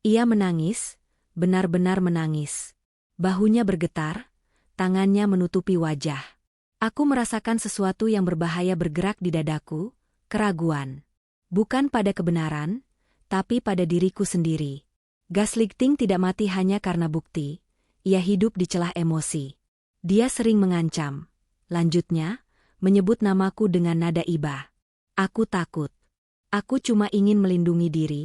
Ia menangis, benar-benar menangis. Bahunya bergetar, tangannya menutupi wajah. Aku merasakan sesuatu yang berbahaya bergerak di dadaku, keraguan. Bukan pada kebenaran, tapi pada diriku sendiri. Gaslighting tidak mati hanya karena bukti, ia hidup di celah emosi. Dia sering mengancam. Lanjutnya, menyebut namaku dengan nada iba. Aku takut. Aku cuma ingin melindungi diri.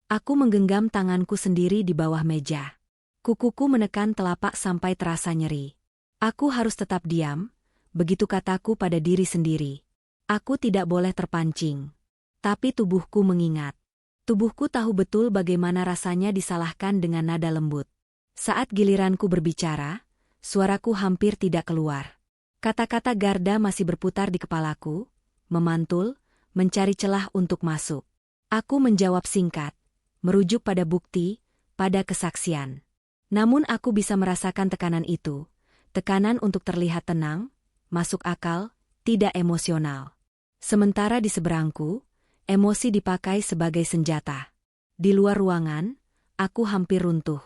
Aku menggenggam tanganku sendiri di bawah meja. Kukuku menekan telapak sampai terasa nyeri. Aku harus tetap diam, begitu kataku pada diri sendiri. Aku tidak boleh terpancing. Tapi tubuhku mengingat. Tubuhku tahu betul bagaimana rasanya disalahkan dengan nada lembut. Saat giliranku berbicara, suaraku hampir tidak keluar. Kata-kata Garda masih berputar di kepalaku, memantul, mencari celah untuk masuk. Aku menjawab singkat, merujuk pada bukti, pada kesaksian. Namun aku bisa merasakan tekanan itu, tekanan untuk terlihat tenang, masuk akal, tidak emosional. Sementara di seberangku, emosi dipakai sebagai senjata. Di luar ruangan, aku hampir runtuh.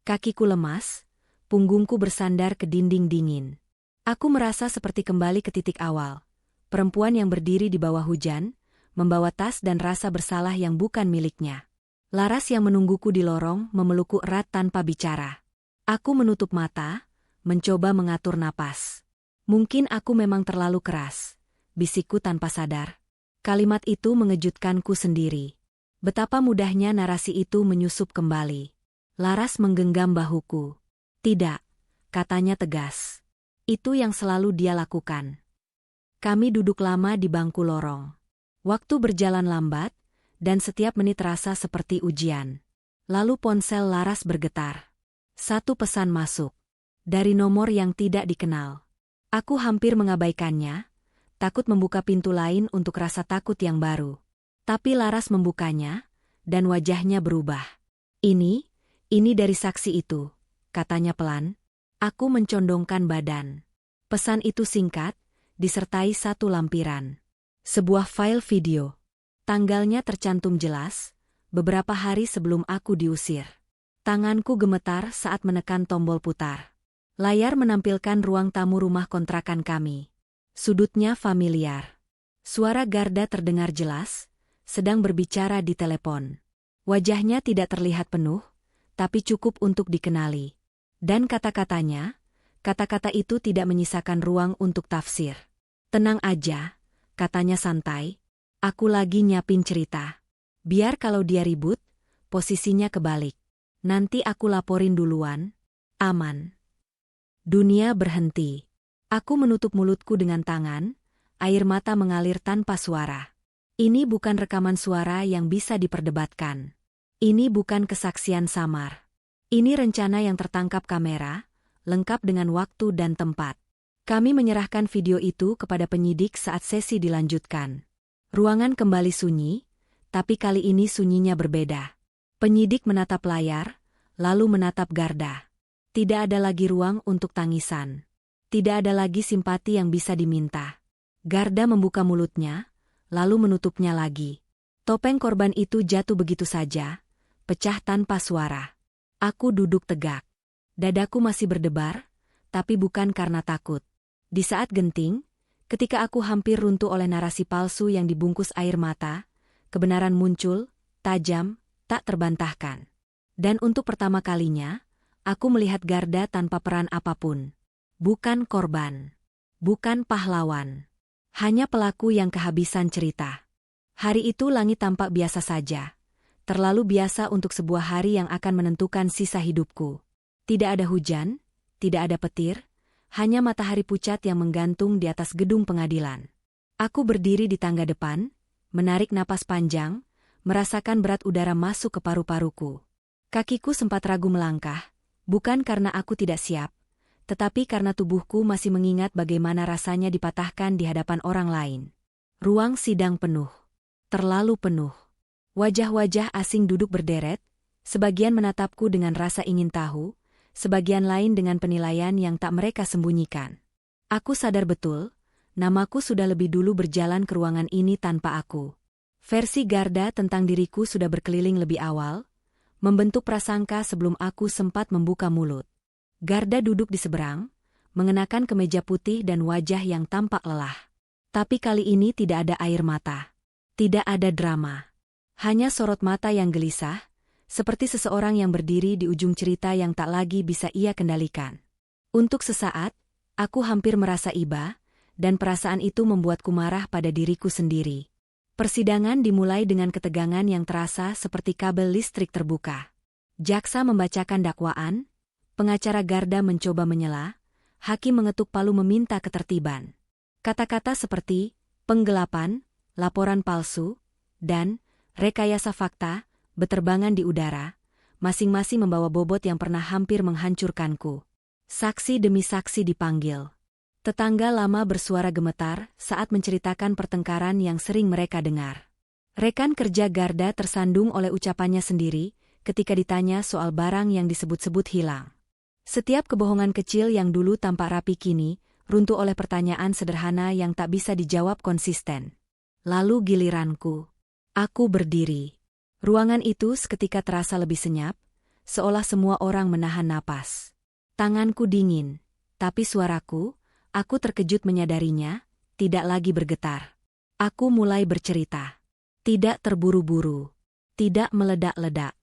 Kakiku lemas, punggungku bersandar ke dinding dingin. Aku merasa seperti kembali ke titik awal. Perempuan yang berdiri di bawah hujan, membawa tas dan rasa bersalah yang bukan miliknya. Laras yang menungguku di lorong memelukku erat tanpa bicara. Aku menutup mata, mencoba mengatur napas. Mungkin aku memang terlalu keras, bisikku tanpa sadar. Kalimat itu mengejutkanku sendiri. Betapa mudahnya narasi itu menyusup kembali. Laras menggenggam bahuku. Tidak, katanya tegas. Itu yang selalu dia lakukan. Kami duduk lama di bangku lorong. Waktu berjalan lambat, dan setiap menit terasa seperti ujian. Lalu ponsel Laras bergetar. Satu pesan masuk. Dari nomor yang tidak dikenal. Aku hampir mengabaikannya, takut membuka pintu lain untuk rasa takut yang baru. Tapi Laras membukanya, dan wajahnya berubah. Ini dari saksi itu, katanya pelan. Aku mencondongkan badan. Pesan itu singkat, disertai satu lampiran. Sebuah file video. Tanggalnya tercantum jelas, beberapa hari sebelum aku diusir. Tanganku gemetar saat menekan tombol putar. Layar menampilkan ruang tamu rumah kontrakan kami. Sudutnya familiar. Suara Garda terdengar jelas, sedang berbicara di telepon. Wajahnya tidak terlihat penuh, tapi cukup untuk dikenali. Dan kata-katanya, kata-kata itu tidak menyisakan ruang untuk tafsir. Tenang aja, katanya santai. Aku lagi nyiapin cerita. Biar kalau dia ribut, posisinya kebalik. Nanti aku laporin duluan. Aman. Dunia berhenti. Aku menutup mulutku dengan tangan, Air mata mengalir tanpa suara. Ini bukan rekaman suara yang bisa diperdebatkan. Ini bukan kesaksian samar. Ini rencana yang tertangkap kamera, lengkap dengan waktu dan tempat. Kami menyerahkan video itu kepada penyidik saat sesi dilanjutkan. Ruangan kembali sunyi, tapi kali ini sunyinya berbeda. Penyidik menatap layar, lalu menatap Garda. Tidak ada lagi ruang untuk tangisan. Tidak ada lagi simpati yang bisa diminta. Garda membuka mulutnya, lalu menutupnya lagi. Topeng korban itu jatuh begitu saja, pecah tanpa suara. Aku duduk tegak. Dadaku masih berdebar, tapi bukan karena takut. Di saat genting, ketika aku hampir runtuh oleh narasi palsu yang dibungkus air mata, kebenaran muncul, tajam, tak terbantahkan. Dan untuk pertama kalinya, aku melihat Garda tanpa peran apapun. Bukan korban. Bukan pahlawan. Hanya pelaku yang kehabisan cerita. Hari itu langit tampak biasa saja. Terlalu biasa untuk sebuah hari yang akan menentukan sisa hidupku. Tidak ada hujan, tidak ada petir, hanya matahari pucat yang menggantung di atas gedung pengadilan. Aku berdiri di tangga depan, menarik napas panjang, merasakan berat udara masuk ke paru-paruku. Kakiku sempat ragu melangkah, bukan karena aku tidak siap, tetapi karena tubuhku masih mengingat bagaimana rasanya dipatahkan di hadapan orang lain. Ruang sidang penuh. Terlalu penuh. Wajah-wajah asing duduk berderet, sebagian menatapku dengan rasa ingin tahu, sebagian lain dengan penilaian yang tak mereka sembunyikan. Aku sadar betul, namaku sudah lebih dulu berjalan ke ruangan ini tanpa aku. Versi Garda tentang diriku sudah berkeliling lebih awal, membentuk prasangka sebelum aku sempat membuka mulut. Garda duduk di seberang, mengenakan kemeja putih dan wajah yang tampak lelah. Tapi kali ini tidak ada air mata. Tidak ada drama. Hanya sorot mata yang gelisah, seperti seseorang yang berdiri di ujung cerita yang tak lagi bisa ia kendalikan. Untuk sesaat, aku hampir merasa iba, dan perasaan itu membuatku marah pada diriku sendiri. Persidangan dimulai dengan ketegangan yang terasa seperti kabel listrik terbuka. Jaksa membacakan dakwaan, pengacara Garda mencoba menyela, hakim mengetuk palu meminta ketertiban. Kata-kata seperti penggelapan, laporan palsu, dan rekayasa fakta beterbangan di udara, masing-masing membawa bobot yang pernah hampir menghancurkanku. Saksi demi saksi dipanggil. Tetangga lama bersuara gemetar saat menceritakan pertengkaran yang sering mereka dengar. Rekan kerja Garda tersandung oleh ucapannya sendiri ketika ditanya soal barang yang disebut-sebut hilang. Setiap kebohongan kecil yang dulu tampak rapi kini, runtuh oleh pertanyaan sederhana yang tak bisa dijawab konsisten. Lalu giliranku. Aku berdiri. Ruangan itu seketika terasa lebih senyap, seolah semua orang menahan napas. Tanganku dingin, tapi suaraku, aku terkejut menyadarinya, tidak lagi bergetar. Aku mulai bercerita. Tidak terburu-buru. Tidak meledak-ledak.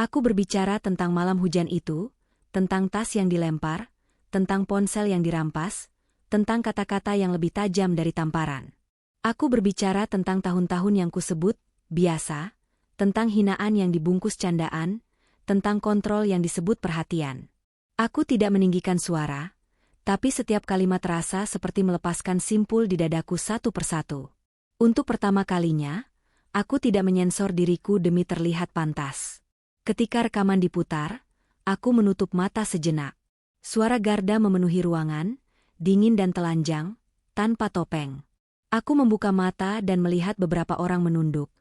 Aku berbicara tentang malam hujan itu, tentang tas yang dilempar, tentang ponsel yang dirampas, tentang kata-kata yang lebih tajam dari tamparan. Aku berbicara tentang tahun-tahun yang kusebut biasa, tentang hinaan yang dibungkus candaan, tentang kontrol yang disebut perhatian. Aku tidak meninggikan suara, tapi setiap kalimat terasa seperti melepaskan simpul di dadaku satu persatu. Untuk pertama kalinya, aku tidak menyensor diriku demi terlihat pantas. Ketika rekaman diputar, aku menutup mata sejenak. Suara Garda memenuhi ruangan, dingin dan telanjang, tanpa topeng. Aku membuka mata dan melihat beberapa orang menunduk,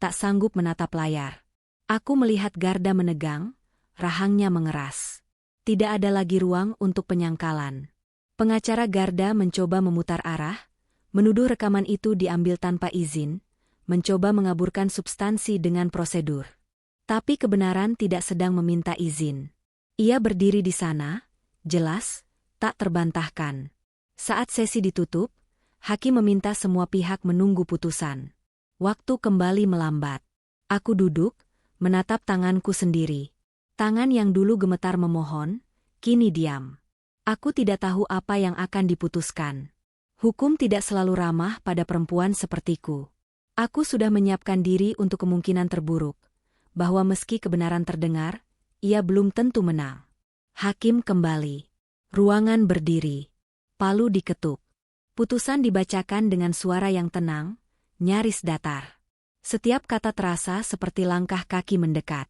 tak sanggup menatap layar. Aku melihat Garda menegang, rahangnya mengeras. Tidak ada lagi ruang untuk penyangkalan. Pengacara Garda mencoba memutar arah, menuduh rekaman itu diambil tanpa izin, mencoba mengaburkan substansi dengan prosedur. Tapi kebenaran tidak sedang meminta izin. Ia berdiri di sana, jelas, tak terbantahkan. Saat sesi ditutup, hakim meminta semua pihak menunggu putusan. Waktu kembali melambat. Aku duduk, menatap tanganku sendiri. Tangan yang dulu gemetar memohon, kini diam. Aku tidak tahu apa yang akan diputuskan. Hukum tidak selalu ramah pada perempuan sepertiku. Aku sudah menyiapkan diri untuk kemungkinan terburuk, bahwa meski kebenaran terdengar, ia belum tentu menang. Hakim kembali. Ruangan berdiri. Palu diketuk. Putusan dibacakan dengan suara yang tenang, nyaris datar. Setiap kata terasa seperti langkah kaki mendekat.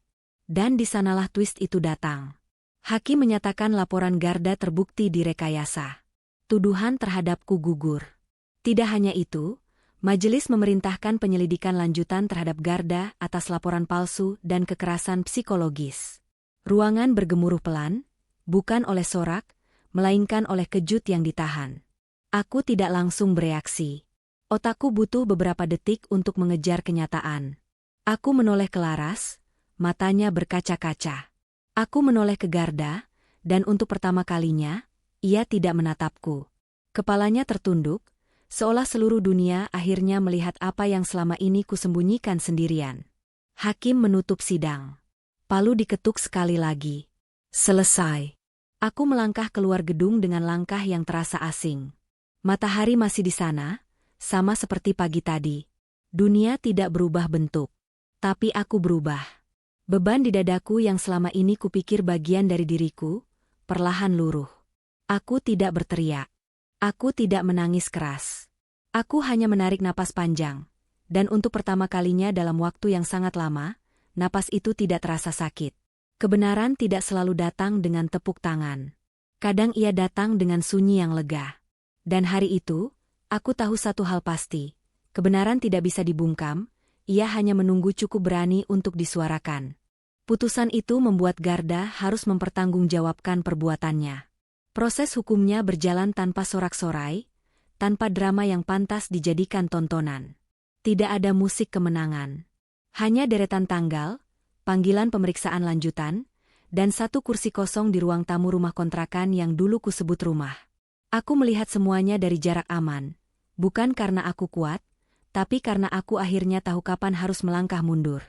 Dan di sanalah twist itu datang. Hakim menyatakan laporan Garda terbukti direkayasa. Tuduhan terhadapku gugur. Tidak hanya itu, majelis memerintahkan penyelidikan lanjutan terhadap Garda atas laporan palsu dan kekerasan psikologis. Ruangan bergemuruh pelan, bukan oleh sorak, melainkan oleh kejut yang ditahan. Aku tidak langsung bereaksi. Otakku butuh beberapa detik untuk mengejar kenyataan. Aku menoleh ke Laras, matanya berkaca-kaca. Aku menoleh ke Garda, dan untuk pertama kalinya, ia tidak menatapku. Kepalanya tertunduk, seolah seluruh dunia akhirnya melihat apa yang selama ini kusembunyikan sendirian. Hakim menutup sidang. Palu diketuk sekali lagi. Selesai. Aku melangkah keluar gedung dengan langkah yang terasa asing. Matahari masih di sana, sama seperti pagi tadi. Dunia tidak berubah bentuk. Tapi aku berubah. Beban di dadaku yang selama ini kupikir bagian dari diriku, perlahan luruh. Aku tidak berteriak. Aku tidak menangis keras. Aku hanya menarik napas panjang. Dan untuk pertama kalinya dalam waktu yang sangat lama, napas itu tidak terasa sakit. Kebenaran tidak selalu datang dengan tepuk tangan. Kadang ia datang dengan sunyi yang lega. Dan hari itu, aku tahu satu hal pasti. Kebenaran tidak bisa dibungkam, ia hanya menunggu cukup berani untuk disuarakan. Putusan itu membuat Garda harus mempertanggungjawabkan perbuatannya. Proses hukumnya berjalan tanpa sorak-sorai, tanpa drama yang pantas dijadikan tontonan. Tidak ada musik kemenangan. Hanya deretan tanggal, panggilan pemeriksaan lanjutan, dan satu kursi kosong di ruang tamu rumah kontrakan yang dulu kusebut rumah. Aku melihat semuanya dari jarak aman, bukan karena aku kuat, tapi karena aku akhirnya tahu kapan harus melangkah mundur.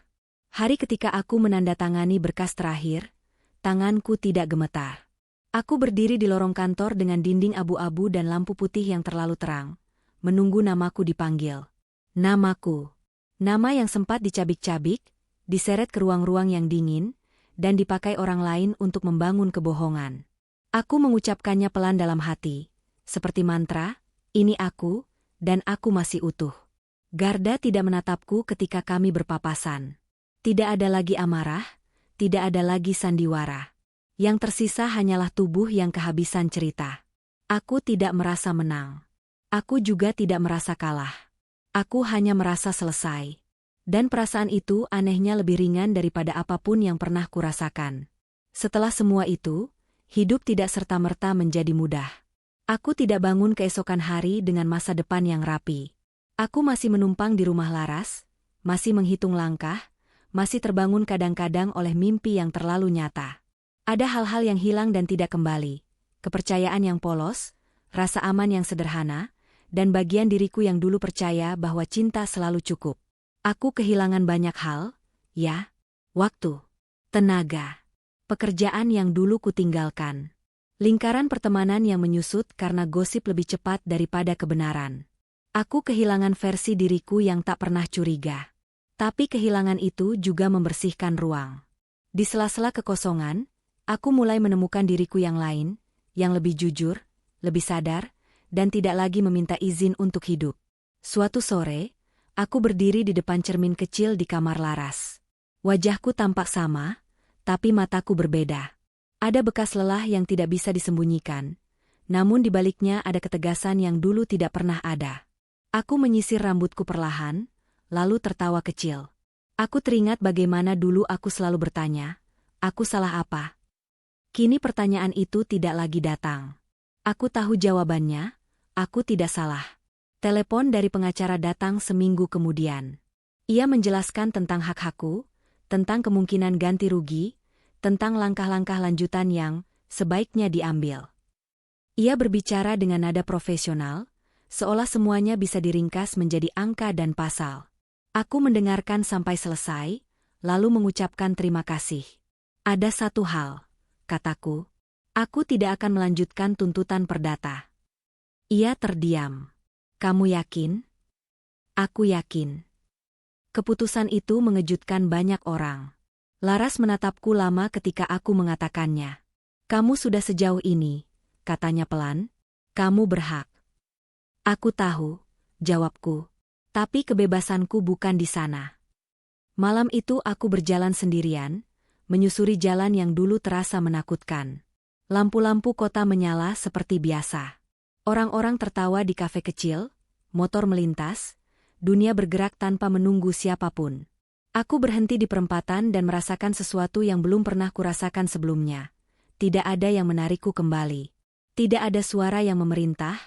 Hari ketika aku menandatangani berkas terakhir, tanganku tidak gemetar. Aku berdiri di lorong kantor dengan dinding abu-abu dan lampu putih yang terlalu terang, menunggu namaku dipanggil. Namaku. Nama yang sempat dicabik-cabik, diseret ke ruang-ruang yang dingin, dan dipakai orang lain untuk membangun kebohongan. Aku mengucapkannya pelan dalam hati, seperti mantra, ini aku, dan aku masih utuh. Garda tidak menatapku ketika kami berpapasan. Tidak ada lagi amarah, tidak ada lagi sandiwara. Yang tersisa hanyalah tubuh yang kehabisan cerita. Aku tidak merasa menang. Aku juga tidak merasa kalah. Aku hanya merasa selesai. Dan perasaan itu anehnya lebih ringan daripada apapun yang pernah kurasakan. Setelah semua itu, hidup tidak serta-merta menjadi mudah. Aku tidak bangun keesokan hari dengan masa depan yang rapi. Aku masih menumpang di rumah Laras, masih menghitung langkah, masih terbangun kadang-kadang oleh mimpi yang terlalu nyata. Ada hal-hal yang hilang dan tidak kembali, kepercayaan yang polos, rasa aman yang sederhana, dan bagian diriku yang dulu percaya bahwa cinta selalu cukup. Aku kehilangan banyak hal, ya, waktu, tenaga, pekerjaan yang dulu kutinggalkan. Lingkaran pertemanan yang menyusut karena gosip lebih cepat daripada kebenaran. Aku kehilangan versi diriku yang tak pernah curiga. Tapi kehilangan itu juga membersihkan ruang. Di sela-sela kekosongan, aku mulai menemukan diriku yang lain, yang lebih jujur, lebih sadar, dan tidak lagi meminta izin untuk hidup. Suatu sore, aku berdiri di depan cermin kecil di kamar Laras. Wajahku tampak sama, tapi mataku berbeda. Ada bekas lelah yang tidak bisa disembunyikan, namun di baliknya ada ketegasan yang dulu tidak pernah ada. Aku menyisir rambutku perlahan, lalu tertawa kecil. Aku teringat bagaimana dulu aku selalu bertanya, aku salah apa? Kini pertanyaan itu tidak lagi datang. Aku tahu jawabannya, aku tidak salah. Telepon dari pengacara datang seminggu kemudian. Ia menjelaskan tentang hak-hakku, tentang kemungkinan ganti rugi, tentang langkah-langkah lanjutan yang sebaiknya diambil. Ia berbicara dengan nada profesional, seolah semuanya bisa diringkas menjadi angka dan pasal. Aku mendengarkan sampai selesai, lalu mengucapkan terima kasih. Ada satu hal, kataku. Aku tidak akan melanjutkan tuntutan perdata. Ia terdiam. Kamu yakin? Aku yakin. Keputusan itu mengejutkan banyak orang. Laras menatapku lama ketika aku mengatakannya. Kamu sudah sejauh ini, katanya pelan. Kamu berhak. Aku tahu, jawabku. Tapi kebebasanku bukan di sana. Malam itu aku berjalan sendirian, menyusuri jalan yang dulu terasa menakutkan. Lampu-lampu kota menyala seperti biasa. Orang-orang tertawa di kafe kecil, motor melintas, dunia bergerak tanpa menunggu siapapun. Aku berhenti di perempatan dan merasakan sesuatu yang belum pernah kurasakan sebelumnya. Tidak ada yang menarikku kembali. Tidak ada suara yang memerintah,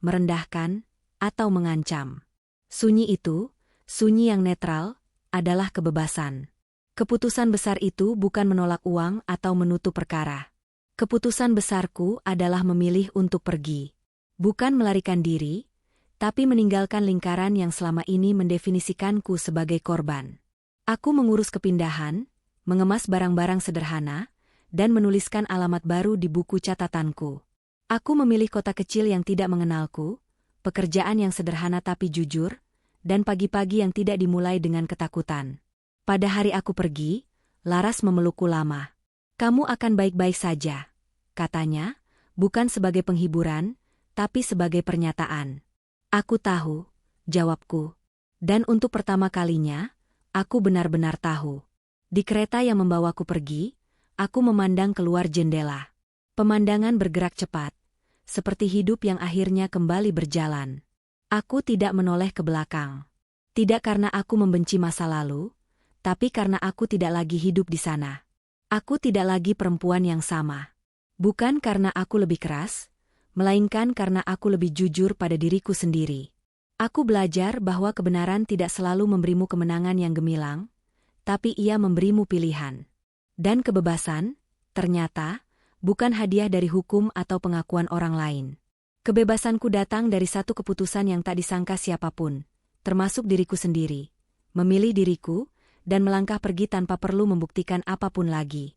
merendahkan, atau mengancam. Sunyi itu, sunyi yang netral, adalah kebebasan. Keputusan besar itu bukan menolak uang atau menutup perkara. Keputusan besarku adalah memilih untuk pergi. Bukan melarikan diri, tapi meninggalkan lingkaran yang selama ini mendefinisikanku sebagai korban. Aku mengurus kepindahan, mengemas barang-barang sederhana, dan menuliskan alamat baru di buku catatanku. Aku memilih kota kecil yang tidak mengenalku, pekerjaan yang sederhana tapi jujur, dan pagi-pagi yang tidak dimulai dengan ketakutan. Pada hari aku pergi, Laras memelukku lama. "Kamu akan baik-baik saja," katanya, bukan sebagai penghiburan, tapi sebagai pernyataan. "Aku tahu," jawabku. Dan untuk pertama kalinya, aku benar-benar tahu. Di kereta yang membawaku pergi, aku memandang keluar jendela. Pemandangan bergerak cepat, seperti hidup yang akhirnya kembali berjalan. Aku tidak menoleh ke belakang. Tidak karena aku membenci masa lalu, tapi karena aku tidak lagi hidup di sana. Aku tidak lagi perempuan yang sama. Bukan karena aku lebih keras, melainkan karena aku lebih jujur pada diriku sendiri. Aku belajar bahwa kebenaran tidak selalu memberimu kemenangan yang gemilang, tapi ia memberimu pilihan. Dan kebebasan, ternyata, bukan hadiah dari hukum atau pengakuan orang lain. Kebebasanku datang dari satu keputusan yang tak disangka siapapun, termasuk diriku sendiri. Memilih diriku, dan melangkah pergi tanpa perlu membuktikan apapun lagi.